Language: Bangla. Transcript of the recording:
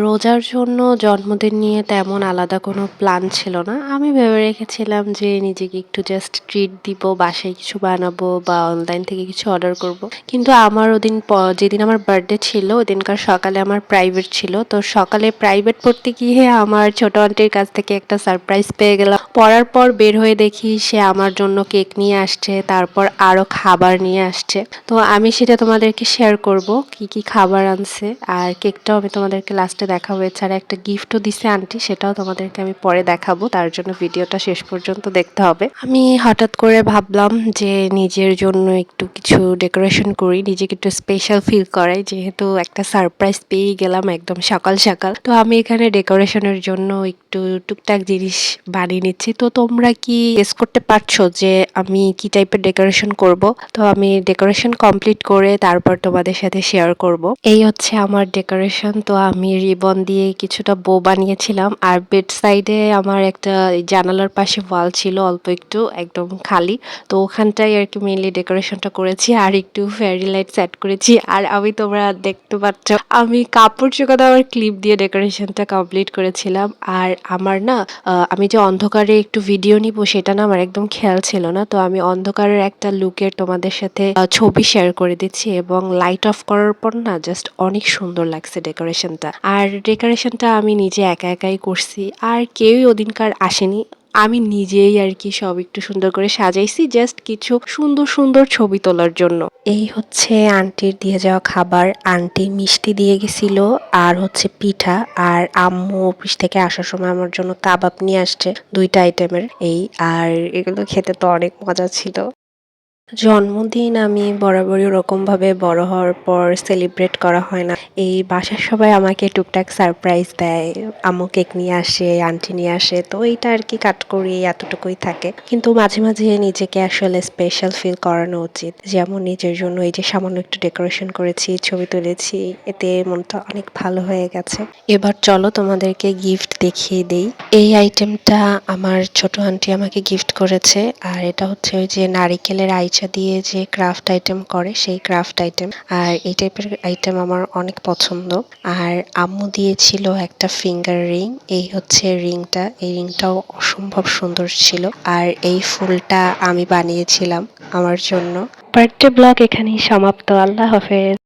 রোজার জন্য জন্মদিন নিয়ে তেমন আলাদা কোনো প্ল্যান ছিল না। আমি ভেবে রেখেছিলাম যে নিজেকে একটু জাস্ট ট্রিট দিব, বাসায় কিছু বানাবো বা অনলাইন থেকে কিছু অর্ডার করব। কিন্তু আমার যেদিন আমার বার্থডে ছিল ওদিনকার সকালে আমার প্রাইভেট ছিল। তো সকালে প্রাইভেট পড়তে গিয়ে আমার ছোট আন্টির কাছ থেকে একটা সারপ্রাইজ পেয়ে গেলাম। পড়ার পর বের হয়ে দেখি সে আমার জন্য কেক নিয়ে আসছে, তারপর আরো খাবার নিয়ে আসছে। তো আমি সেটা তোমাদেরকে শেয়ার করব কি কি খাবার আনছে, আর কেকটাও আমি তোমাদেরকে লাস্টে দেখাবো। এছাড়া একটা গিফটও দিছে আন্টি, সেটাও তোমাদেরকে আমি পরে দেখাবো। তার জন্য ভিডিওটা শেষ পর্যন্ত দেখতে হবে। আমি হঠাৎ করে ভাবলাম যে নিজের জন্য একটু কিছু ডেকোরেশন করি, নিজেকে একটু স্পেশাল ফিল করাই, যেহেতু একটা সারপ্রাইজ পেয়ে গেলাম একদম সকাল সকাল। তো আমি এখানে ডেকোরেশনের জন্য একটু টুকটাক জিনিস বানিয়ে নিচ্ছি। তো তোমরা কি গেস করতে পারছো যে আমি কি টাইপের ডেকোরেশন করব? তো আমি ডেকোরেশন কমপ্লিট করে তারপর তোমাদের সাথে শেয়ার করব। এই হচ্ছে আমার ডেকোরেশন। তো আমি রিবন দিয়ে কিছুটা বো বানিয়েছিলাম, আর বেড সাইডে আমার একটা জানালার পাশে ওয়াল ছিল অল্প একটু একদম খালি। তো ওখানটাই আর কি মেইনলি ডেকোরেশনটা করেছি, আর একটু ফেয়ারি লাইট সেট করেছি। আর আমি তোমরা দেখতে পাচ্ছ আমি কাপড় চোপড় আমার ক্লিপ দিয়ে ডেকোরেশনটা কমপ্লিট করেছিলাম। আর আমার না আমি যে অন্ধকারে একটু ভিডিও নিব সেটা না আমার একদম খেয়াল ছিল না। তো আমি অন্ধকারের একটা লুকের তোমাদের সাথে ছবি শেয়ার করে দিচ্ছি, এবং লাইট অফ করার পর না জাস্ট অনেক সুন্দর লাগছে ডেকোরেশনটা। আর ডেকোরেশনটা আমি নিজে একা একাই করছি, আর কেউই ওদিনকার আসেনি। আমি নিজেই আর কি সব একটু সুন্দর করে সাজাইছি, জাস্ট কিছু সুন্দর সুন্দর ছবি তোলার জন্য। এই হচ্ছে আন্টির দিয়ে যাওয়া খাবার। আন্টি মিষ্টি দিয়ে গেছিল, আর হচ্ছে পিঠা। আর আম্মু অফিস থেকে আসার সময় আমার জন্য কাবাব নিয়ে আসছে, 2টা আইটেমের। আর এগুলো খেতে তো অনেক মজা ছিল। জন্মদিন আমি বরাবরই ওরকমভাবে বড় হওয়ার পর সেলিব্রেট করা হয় না। এই বাসার সবাই আমাকে টুকটাক সারপ্রাইজ দেয়। আম্মু কেক নিয়ে আসে, আন্টি নিয়ে আসে। তো এইটা আর কি কাট করি, এতটুকুই থাকে। কিন্তু মাঝে মাঝে নিজেকে আসলে স্পেশাল ফিল করানো উচিত। যেমন নিজের জন্য এই যে সামান্য একটু ডেকোরেশন করেছি, ছবি তুলেছি, এতে মনটা অনেক ভালো হয়ে গেছে। এবার চলো তোমাদেরকে গিফট দেখিয়ে দেই। এই আইটেমটা আমার ছোট আন্টি আমাকে গিফট করেছে, আর এটা হচ্ছে ওই যে নারিকেলের আইচা দিয়ে যে ক্রাফট আইটেম করে সেই ক্রাফট আইটেম। আর এই টাইপের আইটেম আমার অনেক পছন্দ। আর আম্মু দিয়েছিল একটা ফিঙ্গার রিং। এই হচ্ছে রিংটা, এই রিংটাও অসম্ভব সুন্দর ছিল। আর এই ফুলটা আমি বানিয়েছিলাম আমার জন্য। বার্থডে ব্লগ এখানেই সমাপ্ত। আল্লাহ হাফেজ।